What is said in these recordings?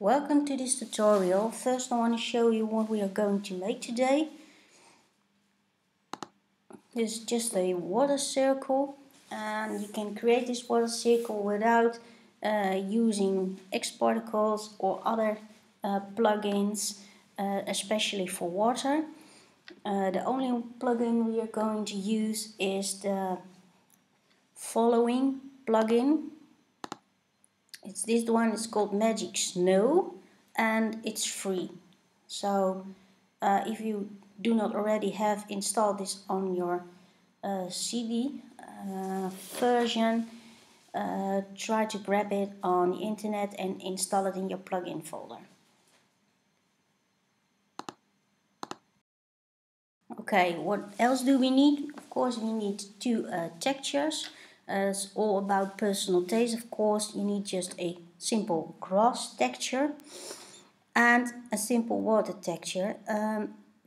Welcome to this tutorial. First I want to show you what we are going to make today. This is just a water circle, and you can create this water circle without using X particles or other plugins, especially for water. The only plugin we are going to use is the following plugin. It's this one. It's called Magic Snow, and it's free. So if you do not already have installed this on your CD version, try to grab it on the internet and install it in your plugin folder. Okay, what else do we need? Of course we need two textures. It's all about personal taste. Of course you need just a simple grass texture and a simple water texture.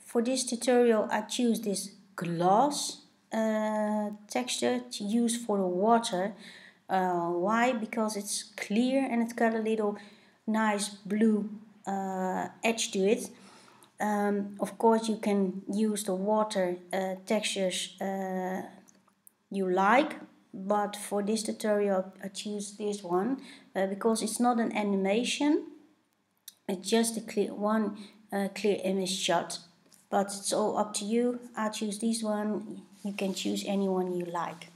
For this tutorial I choose this glass texture to use for the water. Why? Because it's clear and it's got a little nice blue edge to it. Of course you can use the water textures you like, but for this tutorial I choose this one because it's not an animation, it's just a clear image shot, but it's all up to you. I choose this one, you can choose any one you like.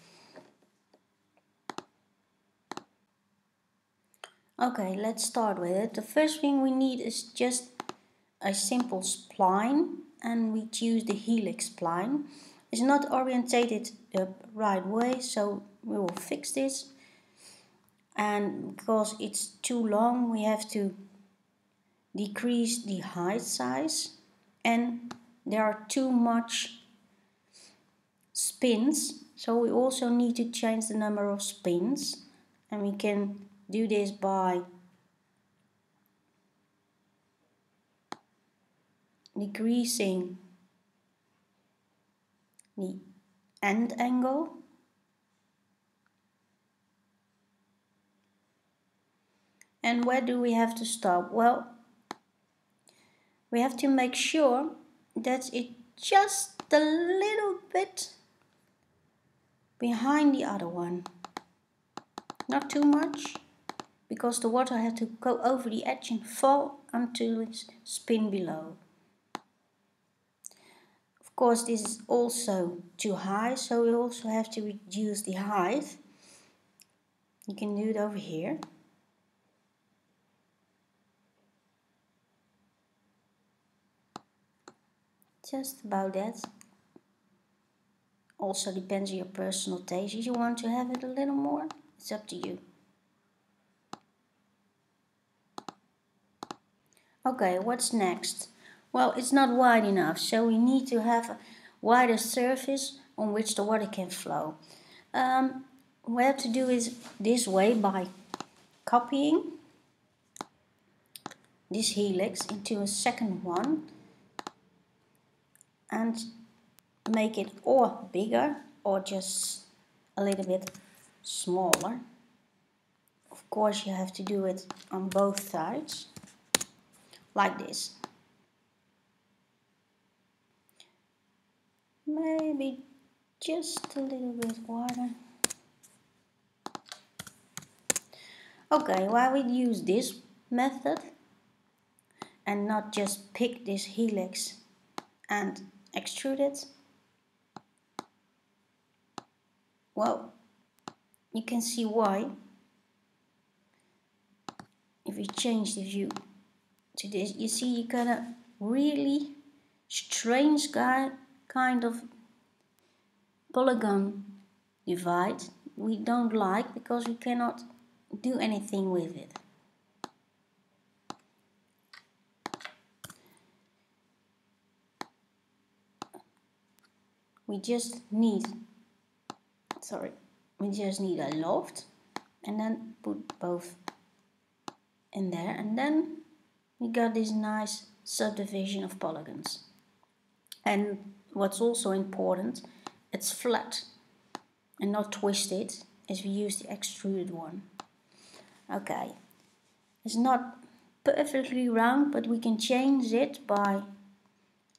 Okay, let's start with it. The first thing we need is just a simple spline, and we choose the helix spline. It's not orientated the right way, so we will fix this. And because it's too long, we have to decrease the height size, and there are too much spins, so we also need to change the number of spins, and we can do this by decreasing the end angle. And where do we have to stop? Well, we have to make sure that it's just a little bit behind the other one. Not too much, because the water has to go over the edge and fall until it's spin below. Of course this is also too high, so we also have to reduce the height. You can do it over here. Just about that. Also depends on your personal taste. If you want to have it a little more, it's up to you. Okay, what's next? Well, it's not wide enough, so we need to have a wider surface on which the water can flow. We have to do it this way by copying this helix into a second one and make it or bigger or just a little bit smaller. Of course you have to do it on both sides, like this. Maybe just a little bit wider. Okay, why we use this method and not just pick this helix and extrude it? Well, you can see why. If you change the view to this, you see you got a really strange kind of polygon divide we don't like, because we cannot do anything with it. We just need a loft and then put both in there, and then we got this nice subdivision of polygons. And what's also important, it's flat and not twisted as we use the extruded one. Okay, it's not perfectly round, but we can change it by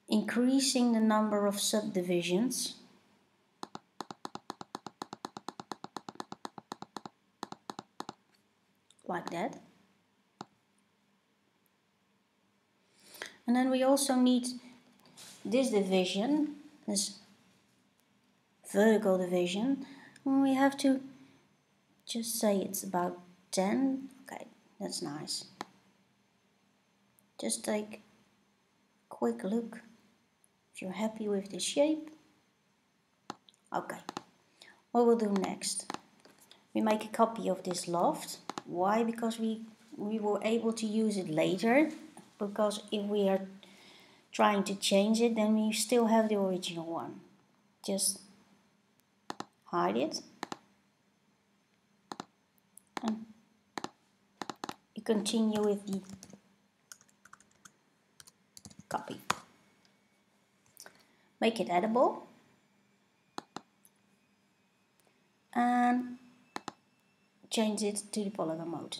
increasing the number of subdivisions. Like that. And then we also need this division, this vertical division, and we have to just say it's about 10. Okay, that's nice. Just take a quick look if you're happy with the shape. Okay, what we'll do next, we make a copy of this loft. Why? Because we were able to use it later, because if we are trying to change it, then we still have the original one. Just hide it, and you continue with the copy. Make it editable, and change it to the polygon mode.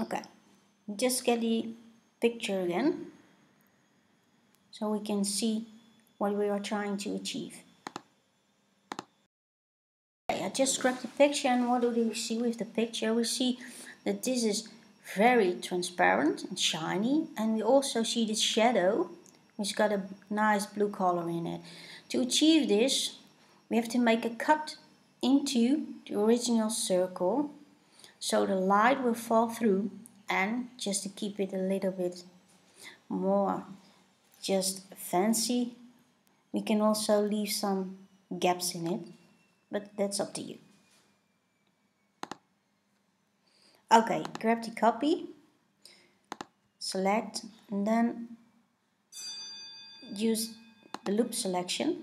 Okay, just get the picture again so we can see what we are trying to achieve. Okay, I just grabbed the picture, and what do we see with the picture? We see that this is very transparent and shiny, and we also see the shadow, which got a nice blue color in it. To achieve this, we have to make a cut into the original circle so the light will fall through, and just to keep it a little bit more just fancy, we can also leave some gaps in it, but that's up to you. Okay, grab the copy, select, and then use the loop selection.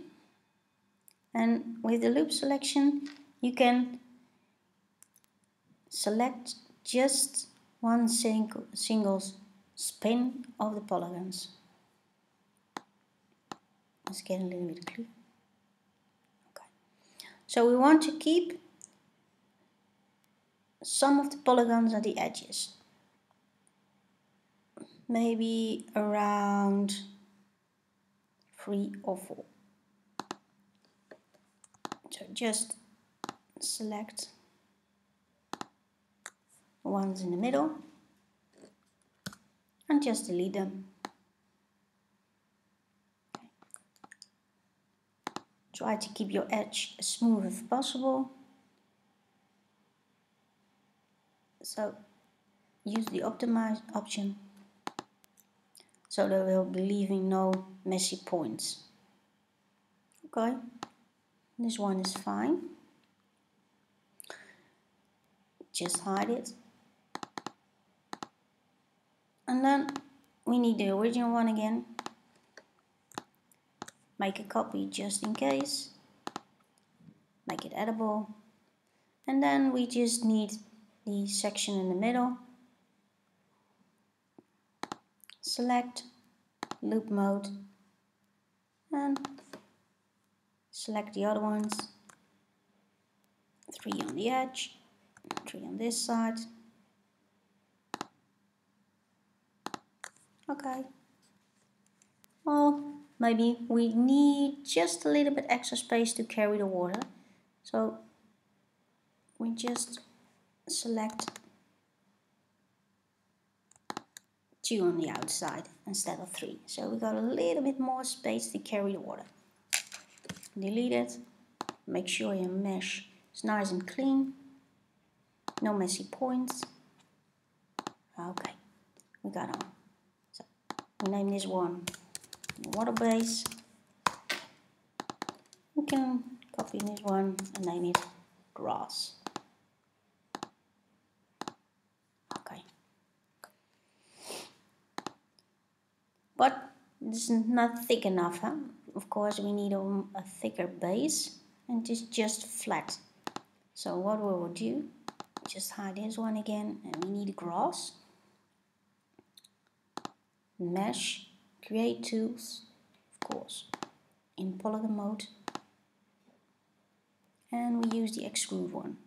And with the loop selection, you can select just one single spin of the polygons. Let's get a little bit clear. Okay. So we want to keep some of the polygons at the edges. Maybe around 3 or 4. So just select the ones in the middle and just delete them. Try to keep your edge as smooth as possible. So use the optimize option so that we'll be leaving no messy points. Okay, this one is fine. Just hide it. And then we need the original one again. Make a copy just in case. Make it editable. And then we just need the section in the middle. Select loop mode and select the other ones. 3 on the edge, 3 on this side. Okay. Well, maybe we need just a little bit extra space to carry the water. So we just select 2 on the outside instead of 3. So we got a little bit more space to carry the water. Delete it. Make sure your mesh is nice and clean. No messy points. Okay, we got on. So we name this one water base. We can copy this one and name it grass. Okay. But this is not thick enough, huh? Of course we need a thicker base, and it's just flat. So what we will do, just hide this one again, and we need grass. Mesh, create tools, of course, in polygon mode. And we use the extrude one.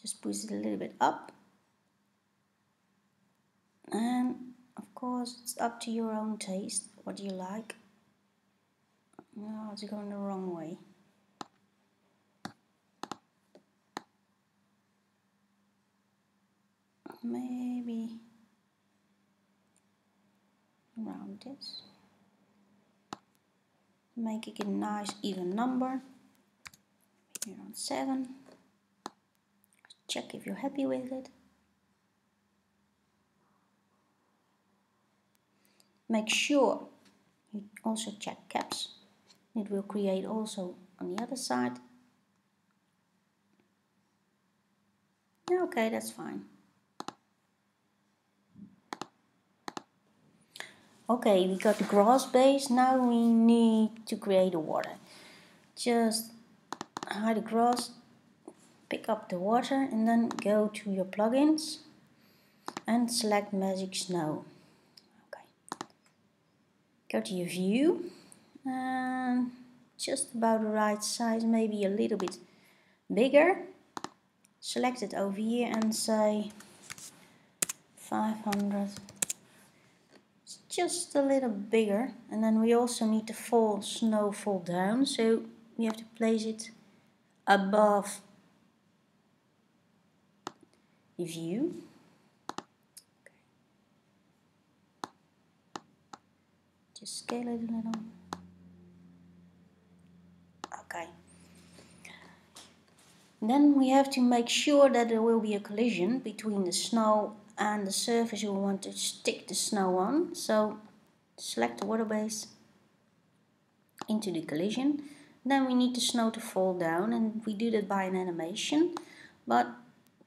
Just push it a little bit up. And of course it's up to your own taste, what you like. No, it's going the wrong way. Maybe around this. Make it a nice even number. Maybe around 7. Check if you're happy with it. Make sure you also check caps. It will create also on the other side. Okay, that's fine. Okay, we got the grass base. Now we need to create a water. Just hide the grass, pick up the water, and then go to your plugins and select Magic Snow. Okay. Go to your view and just about the right size, maybe a little bit bigger. Select it over here and say 500. It's just a little bigger, and then we also need the snow fall down, so we have to place it above the view. Okay. Just scale it a little. Okay. Then we have to make sure that there will be a collision between the snow and the surface we want to stick the snow on. So select the water base into the collision. Then we need the snow to fall down, and we do that by an animation. But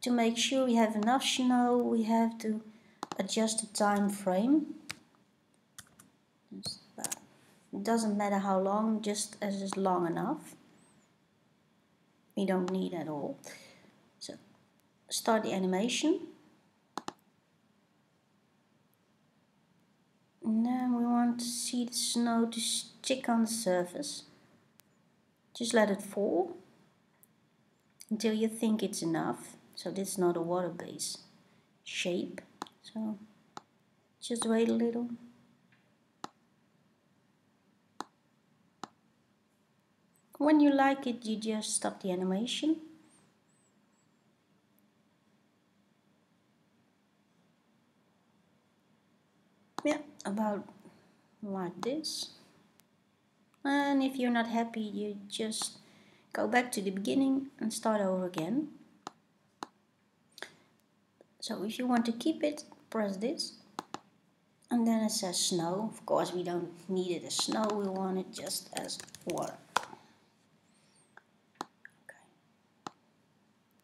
to make sure we have enough snow, we have to adjust the time frame. It doesn't matter how long, just as it's long enough. We don't need at all. So start the animation. And then we want to see the snow to stick on the surface. Just let it fall until you think it's enough. So this is not a water base shape. So just wait a little. When you like it, you just stop the animation. Yeah, about like this. And if you're not happy, you just go back to the beginning and start over again. So if you want to keep it, press this. And then it says snow. Of course, we don't need it as snow, we want it just as water. Okay.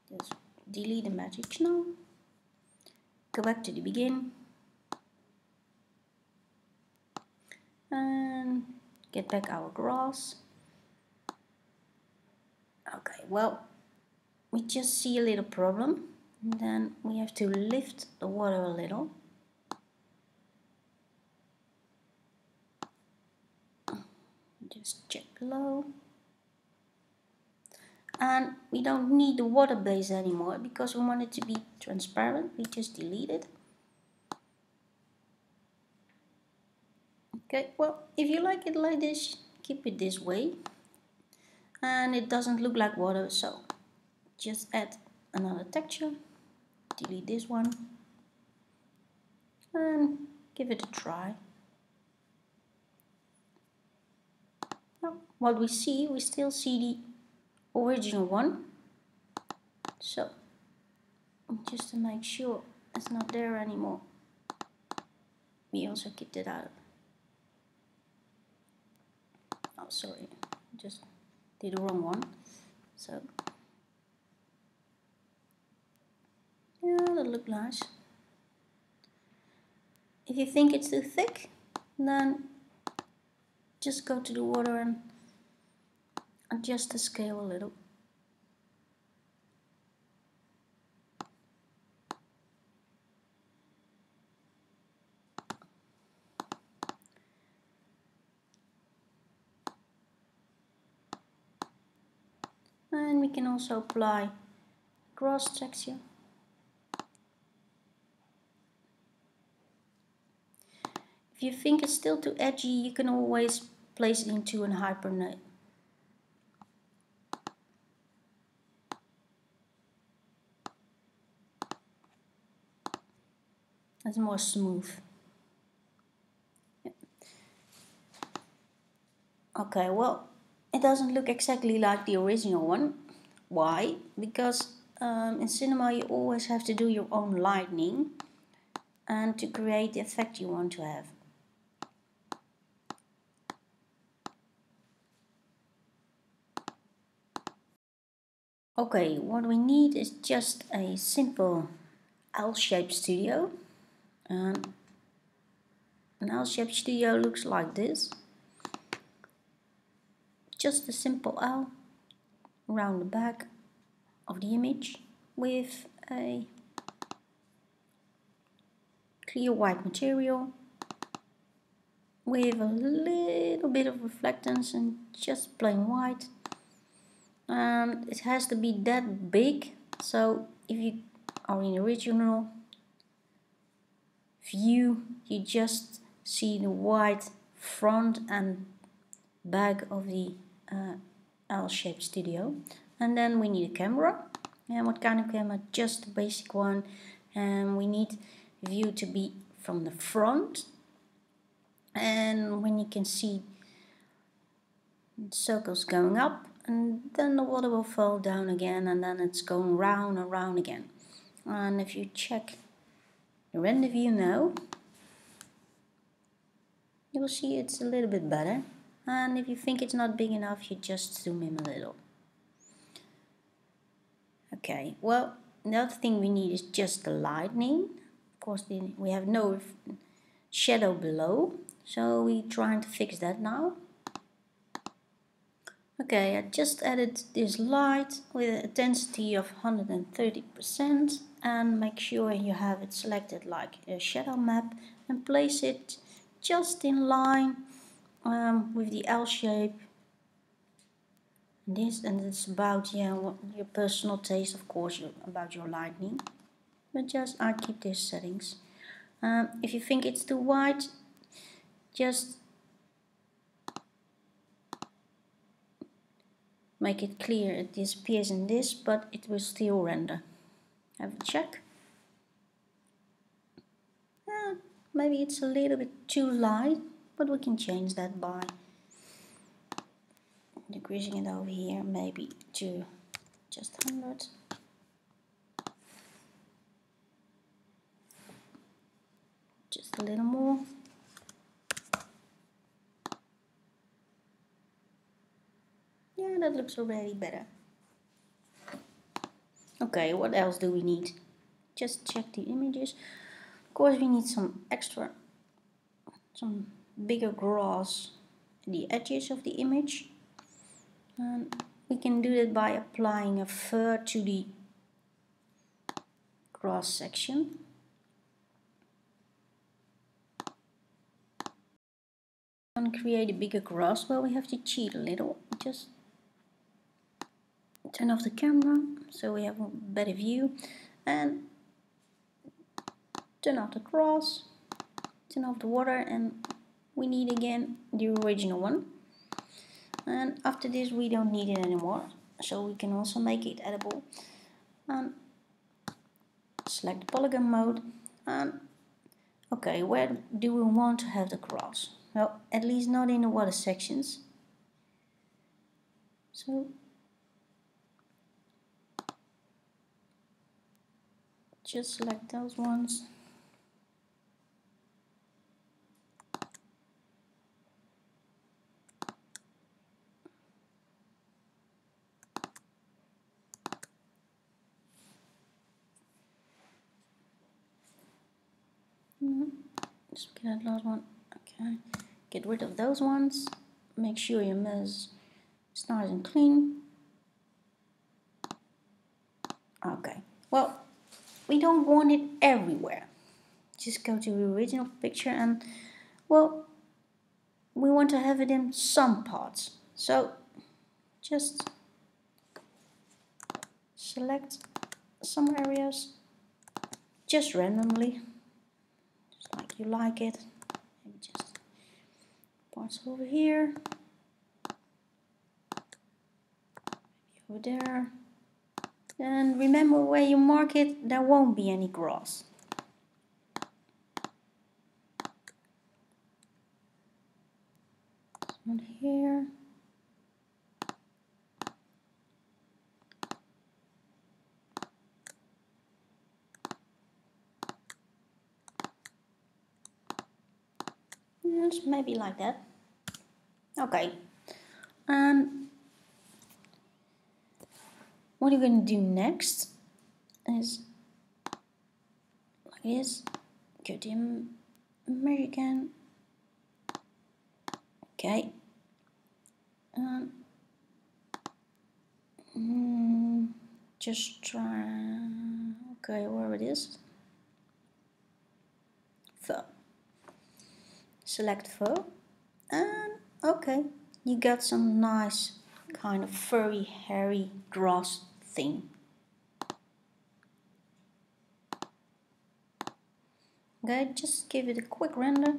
Just delete the magic snow. Go back to the beginning. And get back our grass. Okay, well, we just see a little problem. And then we have to lift the water a little. Just check below. And we don't need the water base anymore because we want it to be transparent. We just delete it. Okay, well, if you like it like this, keep it this way. And it doesn't look like water, so just add another texture. Delete this one. And give it a try. Now, what we still see the original one. So, just to make sure it's not there anymore, we also keep it out. Oh, sorry, just did the wrong one. So, yeah, that looks nice. If you think it's too thick, then just go to the water and adjust the scale a little. And we can also apply cross texture. If you think it's still too edgy, you can always place it into an hyperlink. That's more smooth. Yeah. Okay, well, it doesn't look exactly like the original one. Why? Because in cinema you always have to do your own lighting and to create the effect you want to have. Okay, what we need is just a simple L-shaped studio. An L-shaped studio looks like this. Just a simple L around the back of the image with a clear white material with a little bit of reflectance and just plain white. And it has to be that big, so if you are in the original view you just see the white front and back of the L-shaped studio. And then we need a camera. And what kind of camera? Just a basic one. And we need view to be from the front, and when you can see circles going up, and then the water will fall down again, and then it's going round and round again. And if you check the render view now, you will see it's a little bit better. And if you think it's not big enough, you just zoom in a little. Okay, well, the other thing we need is just the lightning. Of course, we have no shadow below, so we're trying to fix that now. Okay, I just added this light with an intensity of 130%, and make sure you have it selected like a shadow map and place it just in line with the L shape. And it's about your personal taste, of course, about your lighting. But just I keep these settings. If you think it's too white, just make it clear it disappears in this, but it will still render. Have a check. Maybe it's a little bit too light, but we can change that by decreasing it over here, maybe to just 100. Just a little more. Yeah, that looks already better. Okay, what else do we need? Just check the images. Of course, we need some bigger grass at the edges of the image. And we can do that by applying a fur to the grass section. And create a bigger grass, well, we have to cheat a little. Just turn off the camera so we have a better view, and turn off the grass, turn off the water, and we need again the original one. And after this we don't need it anymore, so we can also make it edible. And select the polygon mode, and okay, where do we want to have the grass? Well, at least not in the water sections. So just select those ones. Just get that last one. Okay, get rid of those ones. Make sure your mess is nice and clean. Okay, well, we don't want it everywhere. Just go to the original picture, and well, we want to have it in some parts. So just select some areas just randomly, just like you like it. Maybe just parts over here, over there. And remember, where you mark it, there won't be any grass. This one here. Yes, maybe like that. Okay. What you're going to do next is like this. Go to American. Okay. Just try. Okay, where it is. Fur. Select fur. And okay, you got some nice kind of furry, hairy grass thing. Okay, just give it a quick render.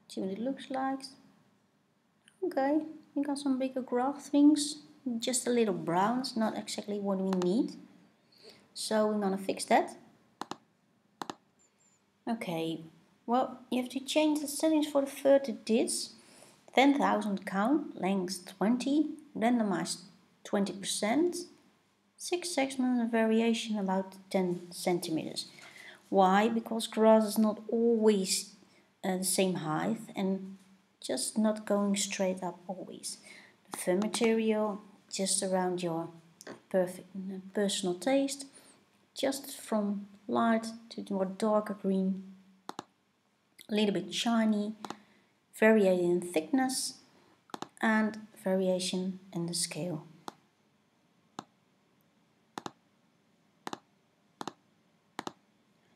See what it looks like. Okay, you got some bigger grass things. Just a little brown, it's not exactly what we need. So we're gonna fix that. Okay, well, you have to change the settings for the fur to this. 10,000 count, length 20, randomized 20%, 6 segments and variation about 10 centimeters. Why? Because grass is not always the same height and just not going straight up always. The fur material just around your perfect personal taste, just from light to more darker green, a little bit shiny, variation in thickness and variation in the scale.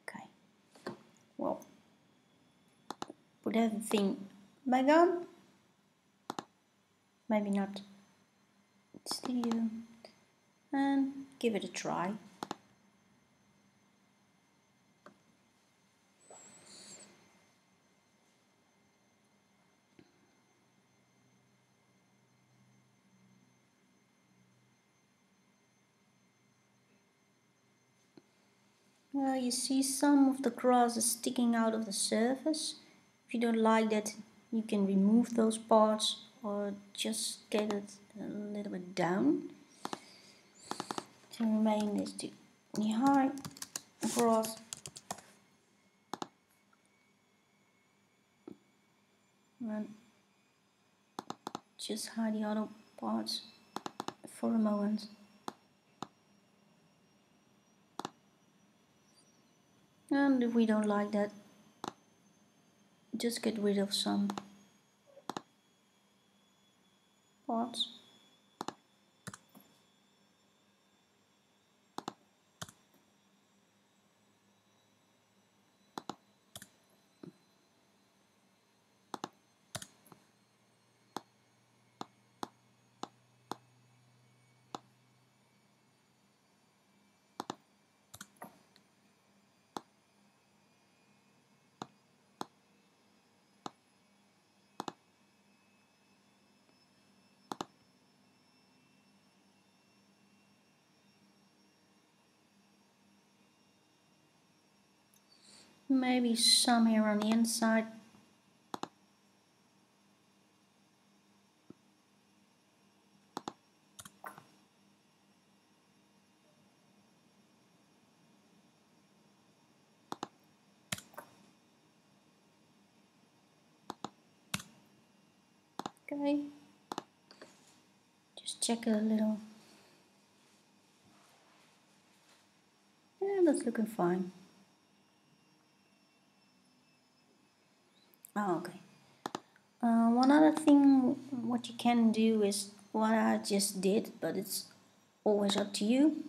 Okay, well, put everything back on. Maybe not studio, and give it a try. Well, you see some of the grass is sticking out of the surface. If you don't like that, you can remove those parts or just get it a little bit down. To remain is to hide grass and just hide the other parts for a moment. And if we don't like that, just get rid of some parts. Maybe some here on the inside. Okay, just check it a little. Yeah, that's looking fine. Oh, okay. One other thing what you can do is what I just did, but it's always up to you.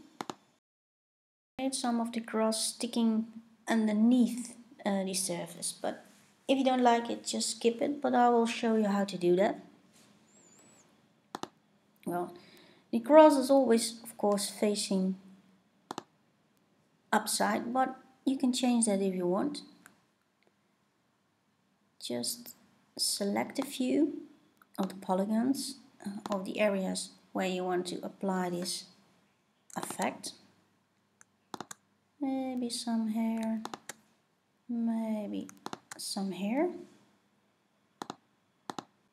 Some of the grass sticking underneath the surface, but if you don't like it, just skip it, but I will show you how to do that. Well, the grass is always, of course, facing upside, but you can change that if you want. Just select a few of the polygons of the areas where you want to apply this effect. Maybe some hair, maybe some hair.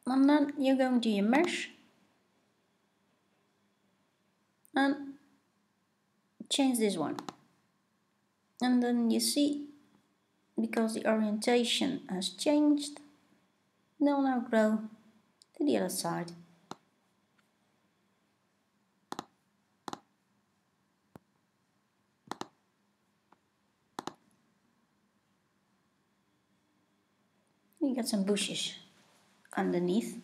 And then you're going to your mesh and change this one. And then you see, because the orientation has changed, they'll now grow to the other side. You get some bushes underneath.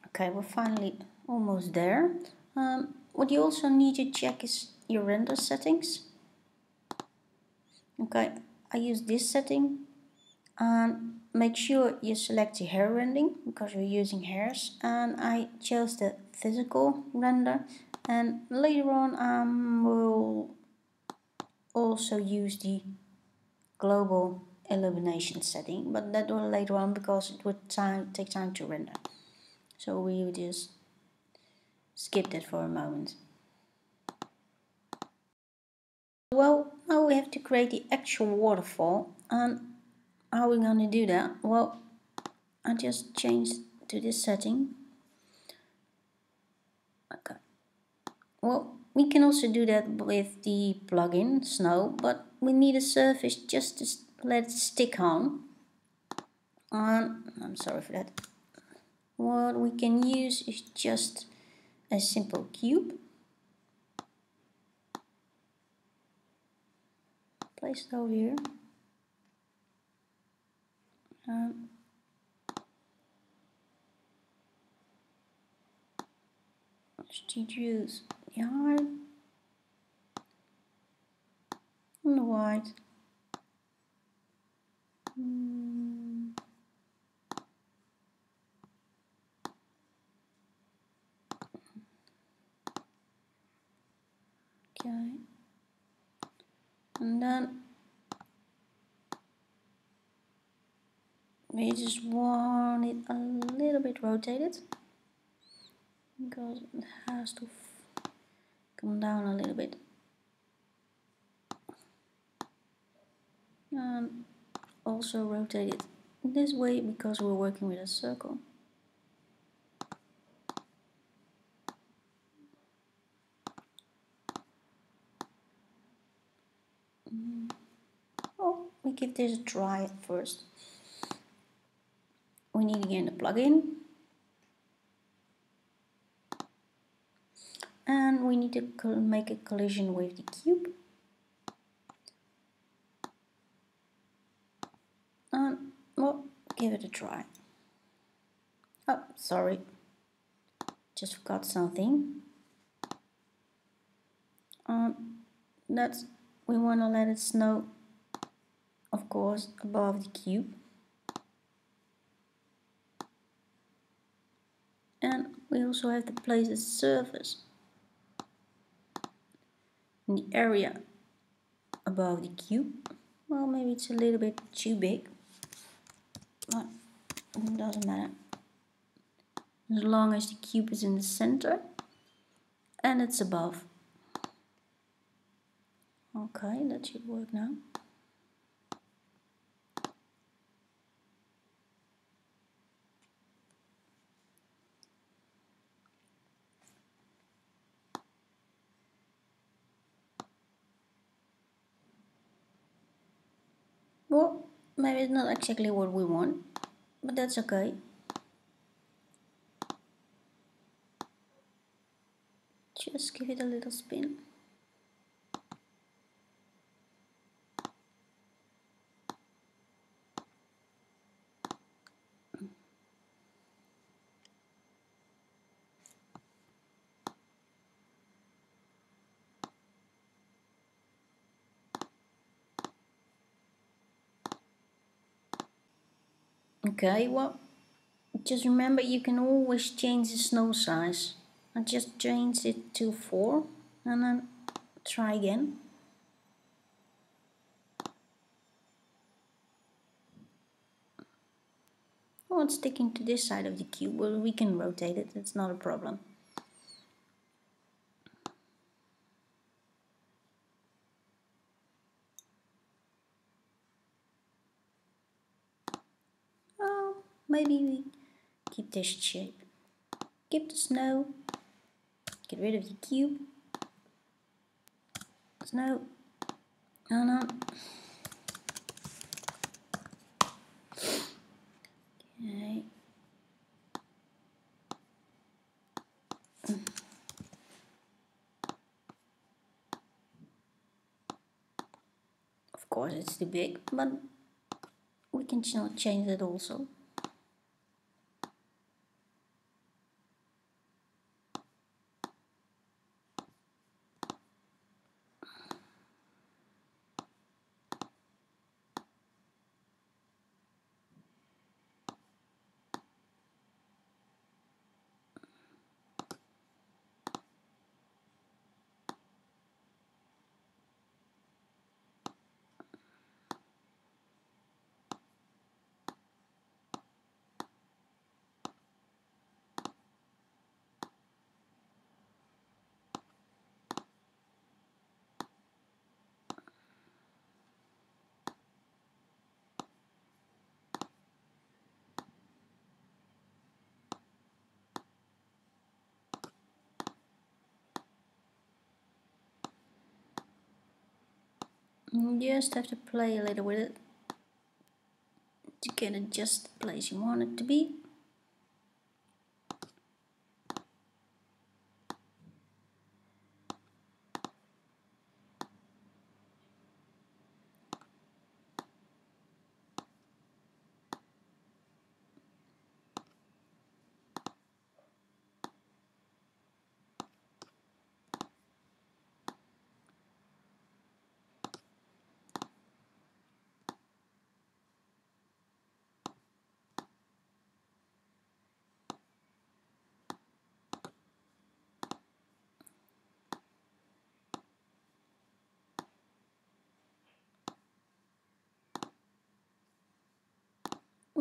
Okay, we're finally almost there. What you also need to check is your render settings. Okay, I use this setting, and make sure you select your hair rendering because you're using hairs, and I chose the physical render, and later on we'll also use the global illumination setting, but that will later on because it would take time to render, so we will just skip that for a moment. Well, now we have to create the actual waterfall, and how are we going to do that? Well, I just changed to this setting. Okay. Well, we can also do that with the plugin Snow, but we need a surface just to let it stick on. I'm sorry for that. What we can use is just a simple cube. Place it over here. Just use the height and the white. Okay. And then we just want it a little bit rotated because it has to come down a little bit. And also rotate it this way because we're working with a circle. Oh, we give this a try at first. We need again the plugin, and we need to make a collision with the cube, and well, give it a try. Oh, sorry, just forgot something. That's, we want to let it snow, of course, above the cube, and we also have to place a surface in the area above the cube. Well, maybe it's a little bit too big, but it doesn't matter, as long as the cube is in the center and it's above. Okay, that should work now. Well, maybe it's not exactly what we want, but that's okay. Just give it a little spin. Okay, well, Just remember, you can always change the snow size. I just changed it to 4 and then try again. Oh, it's sticking to this side of the cube. Well, we can rotate it, it's not a problem. Oh, maybe we keep this shape. Keep the snow. Get rid of the cube. Snow. And okay. Of course it's too big, but we can change that also. You just have to play a little with it to get it just the place you want it to be.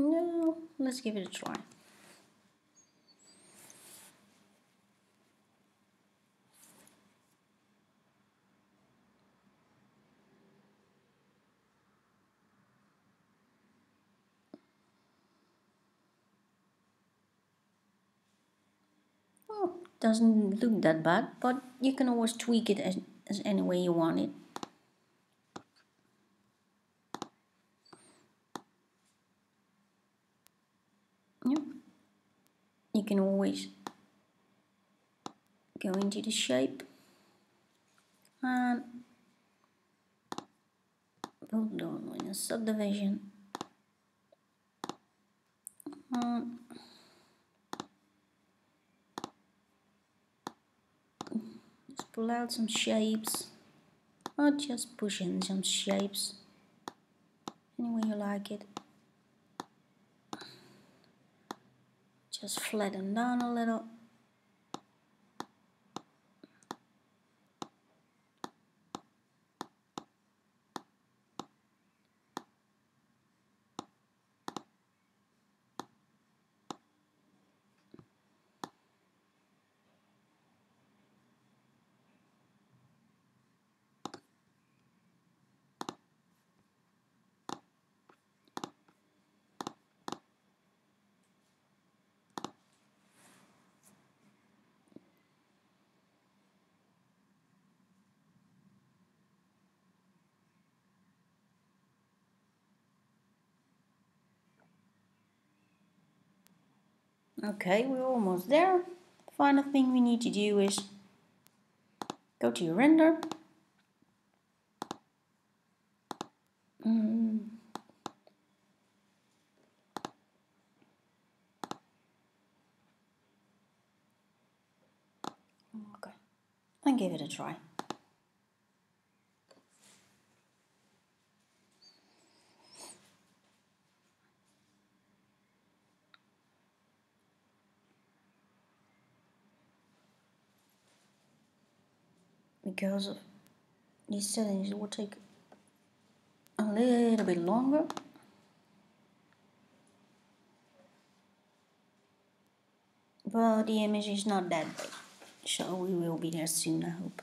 No, let's give it a try. Oh, doesn't look that bad, but you can always tweak it as any way you want it. Yeah. You can always go into the shape and hold on in a subdivision. Just pull out some shapes, or just push in some shapes, any way you like it. Just flatten down a little. Okay, we're almost there. Final thing we need to do is go to your render. Okay, and give it a try. because of these settings it will take a little bit longer. But the image is not that big, so we will be there soon, I hope.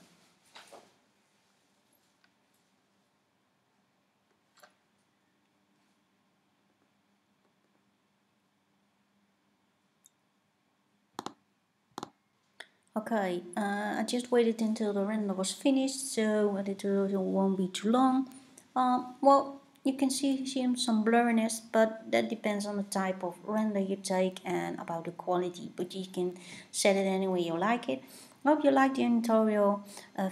Okay, I just waited until the render was finished, so the tutorial won't be too long. Well, you can see some blurriness, but that depends on the type of render you take and about the quality, but you can set it any way you like it. Hope you liked the tutorial.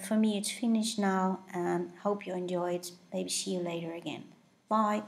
For me it's finished now, and hope you enjoyed. Maybe see you later again. Bye.